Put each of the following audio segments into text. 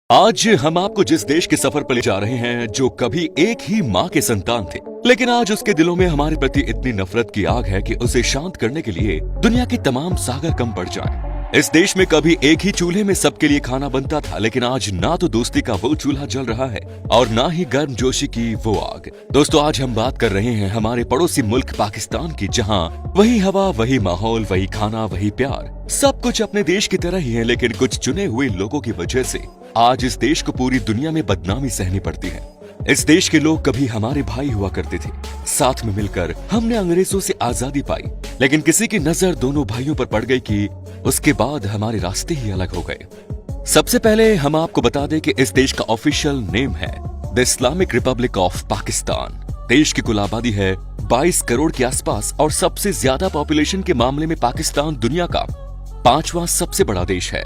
आज हम आपको जिस देश के सफर पर ले जा रहे हैं, जो कभी एक ही माँ के संतान थे, लेकिन आज उसके दिलों में हमारे प्रति इतनी नफरत की आग है कि उसे शांत करने के लिए दुनिया के तमाम सागर कम पड़ जाएं। इस देश में कभी एक ही चूल्हे में सबके लिए खाना बनता था, लेकिन आज ना तो दोस्ती का वो चूल्हा जल रहा है और ना ही गर्मजोशी की वो आग। दोस्तों, आज हम बात कर रहे हैं हमारे पड़ोसी मुल्क पाकिस्तान की, जहां वही हवा, वही माहौल, वही खाना, वही प्यार, सब कुछ अपने देश की तरह ही है। लेकिन कुछ चुने हुए लोगों की वजह से आज इस देश को पूरी दुनिया में बदनामी सहनी पड़ती है। इस देश के लोग कभी हमारे भाई हुआ करते थे, साथ में मिलकर हमने अंग्रेजों से आजादी पाई, लेकिन किसी की नजर दोनों भाइयों पर पड़ गई कि उसके बाद हमारे रास्ते ही अलग हो गए। सबसे पहले हम आपको बता दें कि इस देश का ऑफिशियल नेम है the Islamic Republic of Pakistan. देश की कुल आबादी है 22 करोड़ के आसपास और सबसे ज्यादा पॉपुलेशन के मामले में पाकिस्तान दुनिया का 5वां सबसे बड़ा देश है।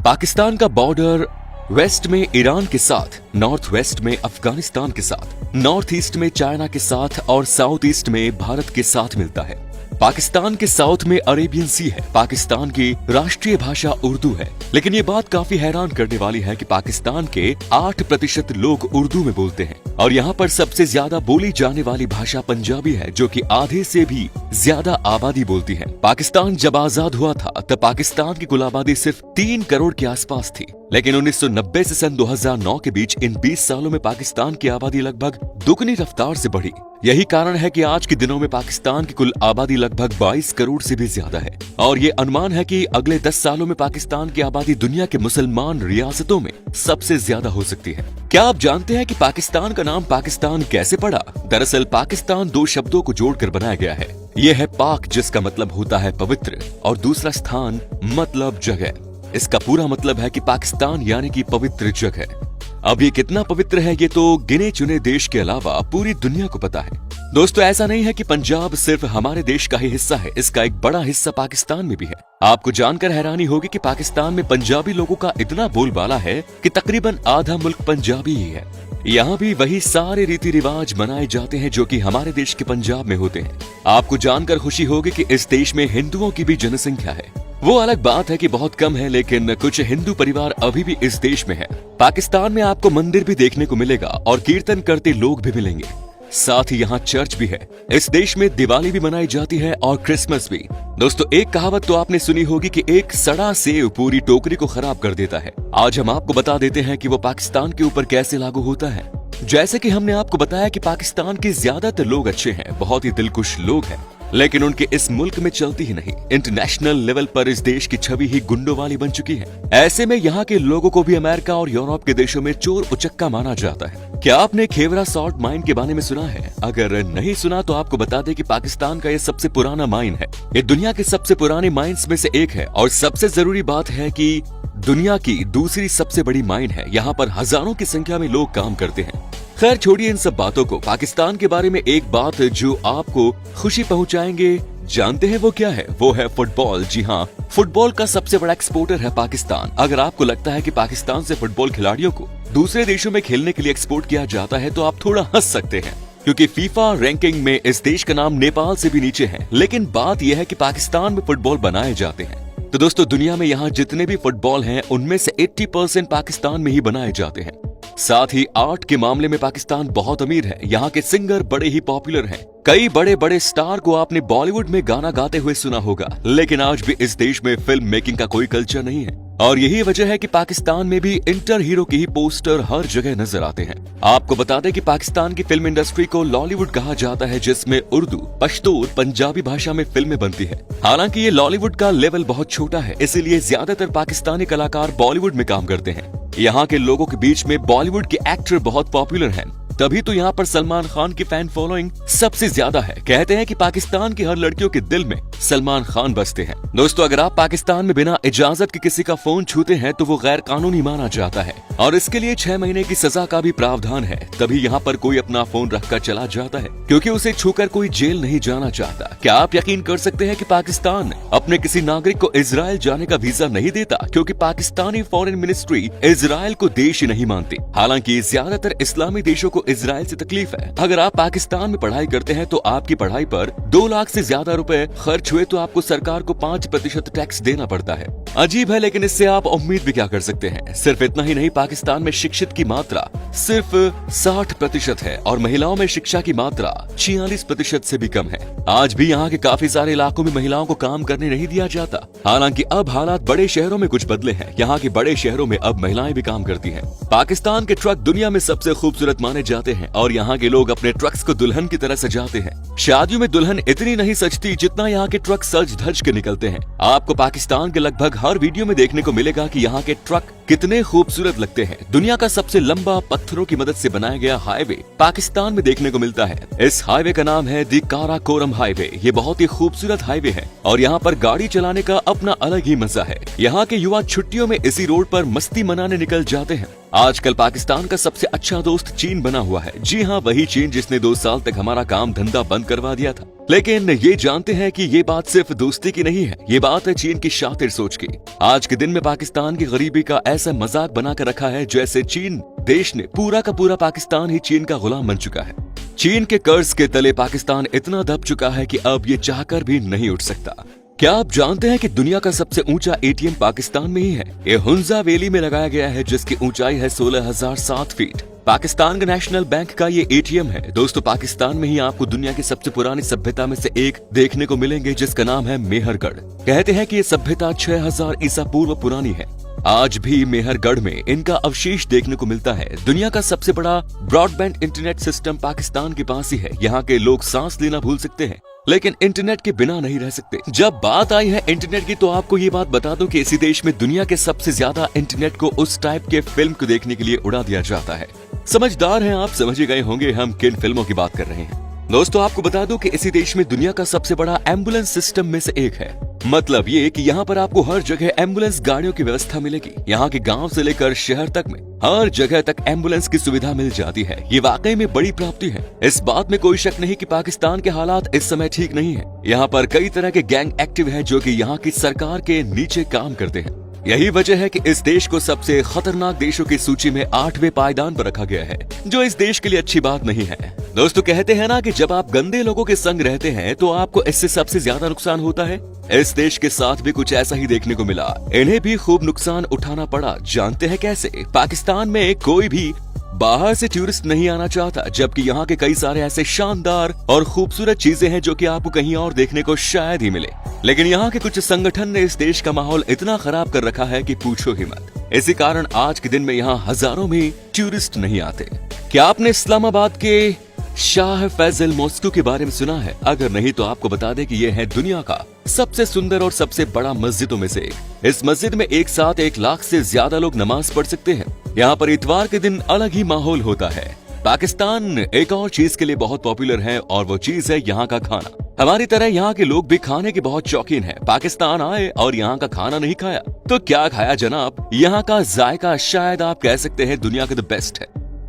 पाकिस्तान का बॉर्डर वेस्ट में ईरान के साथ, नॉर्थ वेस्ट में अफगानिस्तान के साथ, नॉर्थ ईस्ट में चाइना के साथ और साउथ ईस्ट में भारत के साथ मिलता है। पाकिस्तान के साउथ में अरेबियन सी है। पाकिस्तान की राष्ट्रीय भाषा उर्दू है, लेकिन ये बात काफी हैरान करने वाली है कि पाकिस्तान के 8% लोग उर्दू में बोलते हैं और यहाँ पर सबसे ज्यादा बोली जाने वाली भाषा पंजाबी है, जो कि आधे से भी ज्यादा आबादी बोलती है। पाकिस्तान जब आजाद हुआ था तब पाकिस्तान की कुल आबादी सिर्फ 3 करोड़ के आसपास थी, लेकिन 1990 से सन 2009 के बीच इन 20 सालों में पाकिस्तान की आबादी लगभग दुगनी रफ्तार से बढ़ी। यही कारण है कि आज के दिनों में पाकिस्तान की कुल आबादी लगभग 22 करोड़ से भी ज्यादा है और ये अनुमान है कि अगले 10 सालों में पाकिस्तान की आबादी दुनिया के मुसलमान रियासतों में सबसे ज्यादा हो सकती है। क्या आप जानते हैं कि पाकिस्तान का नाम पाकिस्तान कैसे पड़ा? दरअसल पाकिस्तान 2 शब्दों को जोड़कर बनाया गया है। ये है पाक, जिसका मतलब होता है पवित्र, और दूसरा स्थान मतलब जगह। इसका पूरा मतलब है कि पाकिस्तान यानी कि पवित्र जगह। अब ये कितना पवित्र है ये तो गिने चुने देश के अलावा पूरी दुनिया को पता है। दोस्तों, ऐसा नहीं है कि पंजाब सिर्फ हमारे देश का ही हिस्सा है, इसका एक बड़ा हिस्सा पाकिस्तान में भी है। आपको जानकर हैरानी होगी कि पाकिस्तान में पंजाबी लोगों का इतना बोलबाला है कि तकरीबन आधा मुल्क पंजाबी ही है। यहाँ भी वही सारे रीति रिवाज मनाए जाते हैं जो कि हमारे देश के पंजाब में होते हैं। आपको जानकर खुशी होगी कि इस देश में हिंदुओं की भी जनसंख्या है। वो अलग बात है कि बहुत कम है, लेकिन कुछ हिंदू परिवार अभी भी इस देश में है। पाकिस्तान में आपको मंदिर भी देखने को मिलेगा और कीर्तन करते लोग भी मिलेंगे, साथ ही यहाँ चर्च भी है। इस देश में दिवाली भी मनाई जाती है और क्रिसमस भी। दोस्तों, एक कहावत तो आपने सुनी होगी कि एक सड़ा सेब पूरी टोकरी को खराब कर देता है। आज हम आपको बता देते हैं कि वो पाकिस्तान के ऊपर कैसे लागू होता है। जैसे कि हमने आपको बताया कि पाकिस्तान के ज्यादातर लोग अच्छे हैं, बहुत ही दिलकुश लोग हैं, लेकिन उनके इस मुल्क में चलती ही नहीं। इंटरनेशनल लेवल पर इस देश की छवि ही गुंडों वाली बन चुकी है। ऐसे में यहाँ के लोगों को भी अमेरिका और यूरोप के देशों में चोर उचक्का माना जाता है। क्या आपने खेवरा सॉल्ट माइन के बारे में सुना है? अगर नहीं सुना तो आपको बता दें कि पाकिस्तान का ये सबसे पुराना माइन है। ये दुनिया के सबसे पुराने माइंस में से एक है और सबसे जरूरी बात है कि दुनिया की दूसरी सबसे बड़ी माइन है। यहाँ पर हजारों की संख्या में लोग काम करते हैं। खैर, छोड़िए इन सब बातों को। पाकिस्तान के बारे में एक बात जो आपको खुशी पहुंचाएंगे, जानते हैं वो क्या है? वो है फुटबॉल। जी हाँ, फुटबॉल का सबसे बड़ा एक्सपोर्टर है पाकिस्तान। अगर आपको लगता है कि पाकिस्तान से फुटबॉल खिलाड़ियों को दूसरे देशों में खेलने के लिए एक्सपोर्ट किया जाता है तो आप थोड़ा हंस सकते हैं, क्योंकि फीफा रैंकिंग में इस देश का नाम नेपाल से भी नीचे है। लेकिन बात यह है कि पाकिस्तान में फुटबॉल बनाए जाते हैं। तो दोस्तों, दुनिया में यहाँ जितने भी फुटबॉल हैं उनमें से 80% पाकिस्तान में ही बनाए जाते हैं। साथ ही आर्ट के मामले में पाकिस्तान बहुत अमीर है। यहाँ के सिंगर बड़े ही पॉपुलर हैं। कई बड़े बड़े स्टार को आपने बॉलीवुड में गाना गाते हुए सुना होगा, लेकिन आज भी इस देश में फिल्म मेकिंग का कोई कल्चर नहीं है और यही वजह है कि पाकिस्तान में भी इंटर हीरो के ही पोस्टर हर जगह नजर आते हैं। आपको बता दें कि पाकिस्तान की फिल्म इंडस्ट्री को लॉलीवुड कहा जाता है, जिसमें उर्दू, पश्तो, पंजाबी भाषा में फिल्में बनती है। हालांकि ये लॉलीवुड का लेवल बहुत छोटा है, इसीलिए ज्यादातर पाकिस्तानी कलाकार बॉलीवुड में काम करते हैं। यहाँ के लोगों के बीच में बॉलीवुड के एक्टर बहुत पॉपुलर हैं, तभी तो यहाँ पर सलमान खान की फैन फॉलोइंग सबसे ज्यादा है। कहते हैं कि पाकिस्तान की हर लड़कियों के दिल में सलमान खान बसते हैं। दोस्तों, अगर आप पाकिस्तान में बिना इजाजत के किसी का फोन छूते हैं तो वो गैर कानूनी माना जाता है और इसके लिए 6 महीने की सजा का भी प्रावधान है। तभी यहाँ पर कोई अपना फोन रखकर चला जाता है, क्योंकि उसे छूकर कोई जेल नहीं जाना चाहता। क्या आप यकीन कर सकते हैं कि पाकिस्तान अपने किसी नागरिक को इजराइल जाने का वीजा नहीं देता, क्योंकि पाकिस्तानी फॉरेन मिनिस्ट्री इजराइल को देश ही नहीं मानती। हालांकि ज्यादातर इस्लामी देशों को इजराइल से तकलीफ है। अगर आप पाकिस्तान में पढ़ाई करते हैं तो आपकी पढ़ाई पर 2 लाख से ज्यादा रुपए खर्च हुए तो आपको सरकार को 5% टैक्स देना पड़ता है। अजीब है, लेकिन इससे आप उम्मीद भी क्या कर सकते हैं। सिर्फ इतना ही नहीं, पाकिस्तान में शिक्षित की मात्रा सिर्फ 60% है और महिलाओं में शिक्षा की मात्रा 46% से भी कम है। आज भी यहाँ के काफी सारे इलाकों में महिलाओं को काम करने नहीं दिया जाता। हालांकि अब हालात बड़े शहरों में कुछ बदले हैं। यहाँ के बड़े शहरों में अब महिलाएं भी काम करती हैं। पाकिस्तान के ट्रक दुनिया में सबसे खूबसूरत माने जाते हैं और यहाँ के लोग अपने ट्रक्स को दुल्हन की तरह सजाते हैं। शादियों में दुल्हन इतनी नहीं सजती जितना यहाँ के ट्रक सज धज के निकलते हैं। आपको पाकिस्तान के लगभग हर वीडियो में देखने को मिलेगा कि यहाँ के ट्रक कितने खूबसूरत लगते हैं। दुनिया का सबसे लंबा पत्थरों की मदद से बनाया गया हाईवे पाकिस्तान में देखने को मिलता है। इस हाईवे का नाम है दी काराकोरम हाईवे। ये बहुत ही खूबसूरत हाईवे है और यहाँ पर गाड़ी चलाने का अपना अलग ही मजा है। यहाँ के युवा छुट्टियों में इसी रोड पर मस्ती मनाने निकल जाते हैं। आजकल पाकिस्तान का सबसे अच्छा दोस्त चीन बना हुआ है। जी हाँ, वही चीन जिसने 2 साल तक हमारा काम धंधा बंद करवा दिया था। लेकिन ये जानते हैं कि ये बात सिर्फ दोस्ती की नहीं है, ये बात है चीन की शातिर सोच की। आज के दिन में पाकिस्तान की गरीबी का ऐसा मजाक बनाकर रखा है जैसे चीन देश ने पूरा का पूरा पाकिस्तान ही चीन का गुलाम बन चुका है। चीन के कर्ज के तले पाकिस्तान इतना दब चुका है कि अब ये चाहकर भी नहीं उठ सकता। क्या आप जानते हैं कि दुनिया का सबसे ऊंचा एटीएम पाकिस्तान में ही है? ये हुंजा वैली में लगाया गया है जिसकी ऊंचाई है 16,007 फीट। पाकिस्तान का नेशनल बैंक का ये एटीएम है। दोस्तों, पाकिस्तान में ही आपको दुनिया की सबसे पुरानी सभ्यता में से एक देखने को मिलेंगे जिसका नाम है मेहरगढ़। कहते हैं कि ये सभ्यता 6000 ईसा पूर्व पुरानी है। आज भी मेहरगढ़ में इनका अवशेष देखने को मिलता है। दुनिया का सबसे बड़ा ब्रॉडबैंड इंटरनेट सिस्टम पाकिस्तान के पास ही है। यहाँ के लोग सांस लेना भूल सकते हैं लेकिन इंटरनेट के बिना नहीं रह सकते। जब बात आई है इंटरनेट की तो आपको ये बात बता दूं कि इसी देश में दुनिया के सबसे ज्यादा इंटरनेट को उस टाइप के फिल्म को देखने के लिए उड़ा दिया जाता है। समझदार हैं आप, समझ गए होंगे हम किन फिल्मों की बात कर रहे हैं। दोस्तों, आपको बता दूं कि इसी देश में दुनिया का सबसे बड़ा एम्बुलेंस सिस्टम में से एक है। मतलब ये कि यहाँ पर आपको हर जगह एम्बुलेंस गाड़ियों की व्यवस्था मिलेगी। यहाँ के गांव से लेकर शहर तक में हर जगह तक एम्बुलेंस की सुविधा मिल जाती है। ये वाकई में बड़ी प्राप्ति है। इस बात में कोई शक नहीं कि पाकिस्तान के हालात इस समय ठीक नहीं है। यहाँ पर कई तरह के गैंग एक्टिव हैं जो कि यहाँ की सरकार के नीचे काम करते हैं। यही वजह है कि इस देश को सबसे खतरनाक देशों की सूची में 8वें पायदान पर रखा गया है, जो इस देश के लिए अच्छी बात नहीं है। दोस्तों, कहते हैं ना कि जब आप गंदे लोगों के संग रहते हैं तो आपको इससे सबसे ज्यादा नुकसान होता है। इस देश के साथ भी कुछ ऐसा ही देखने को मिला। इन्हें भी खूब नुकसान उठाना पड़ा। जानते हैं कैसे? पाकिस्तान में कोई भी बाहर से टूरिस्ट नहीं आना चाहता, जबकि यहाँ के कई सारे ऐसे शानदार और खूबसूरत चीजें हैं जो कि आपको कहीं और देखने को शायद ही मिले। लेकिन यहाँ के कुछ संगठन ने इस देश का माहौल इतना खराब कर रखा है कि पूछो ही मत। इसी कारण आज के दिन में यहाँ हजारों में टूरिस्ट नहीं आते। क्या आपने इस्लामाबाद के शाह फैसल मॉस्को के बारे में सुना है? अगर नहीं तो आपको बता दें कि यह है दुनिया का सबसे सुंदर और सबसे बड़ा मस्जिदों में से एक। इस मस्जिद में एक साथ 1 लाख से ज्यादा लोग नमाज पढ़ सकते हैं। यहाँ पर इतवार के दिन अलग ही माहौल होता है। पाकिस्तान एक और चीज के लिए बहुत पॉपुलर है और वो चीज है यहाँ का खाना। हमारी तरह यहाँ के लोग भी खाने के बहुत शौकीन हैं। पाकिस्तान आए और यहाँ का खाना नहीं खाया तो क्या खाया जनाब? यहाँ का जायका शायद आप कह सकते हैं दुनिया का द बेस्ट है।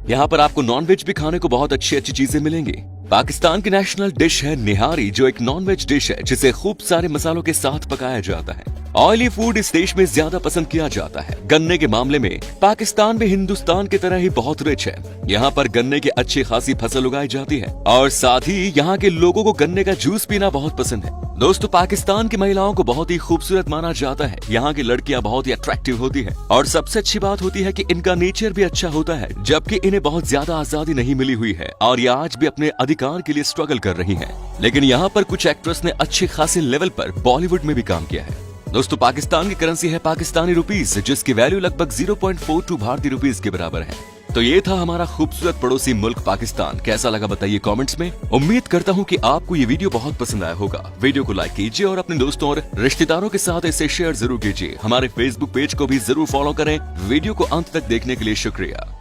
यहाँ पर आपको नॉनवेज भी खाने को बहुत अच्छी अच्छी चीजें मिलेंगी। पाकिस्तान की नेशनल डिश है निहारी, जो एक नॉनवेज डिश है जिसे खूब सारे मसालों के साथ पकाया जाता है। ऑयली फूड इस देश में ज्यादा पसंद किया जाता है। गन्ने के मामले में पाकिस्तान भी हिंदुस्तान की तरह ही बहुत रिच है। यहाँ पर गन्ने की अच्छी खासी फसल उगाई जाती है और साथ ही यहाँ के लोगों को गन्ने का जूस पीना बहुत पसंद है। दोस्तों, पाकिस्तान की महिलाओं को बहुत ही खूबसूरत माना जाता है। यहाँ की लड़कियाँ बहुत ही अट्रैक्टिव होती है और सबसे अच्छी बात होती है कि इनका नेचर भी अच्छा होता है, जबकि इन्हें बहुत ज्यादा आजादी नहीं मिली हुई है और ये आज भी अपने अधिकार के लिए स्ट्रगल कर रही है। लेकिन यहाँ पर कुछ एक्ट्रेस ने अच्छे खासे लेवल पर बॉलीवुड में भी काम किया है। दोस्तों, पाकिस्तान की करेंसी है पाकिस्तानी रुपीस, जिसकी वैल्यू लगभग 0.42 भारतीय रुपीस के बराबर है। तो ये था हमारा खूबसूरत पड़ोसी मुल्क पाकिस्तान। कैसा लगा बताइए कमेंट्स में। उम्मीद करता हूँ कि आपको ये वीडियो बहुत पसंद आया होगा। वीडियो को लाइक कीजिए और अपने दोस्तों और रिश्तेदारों के साथ इसे शेयर जरूर कीजिए। हमारे फेसबुक पेज को भी जरूर फॉलो करें। वीडियो को अंत तक देखने के लिए शुक्रिया।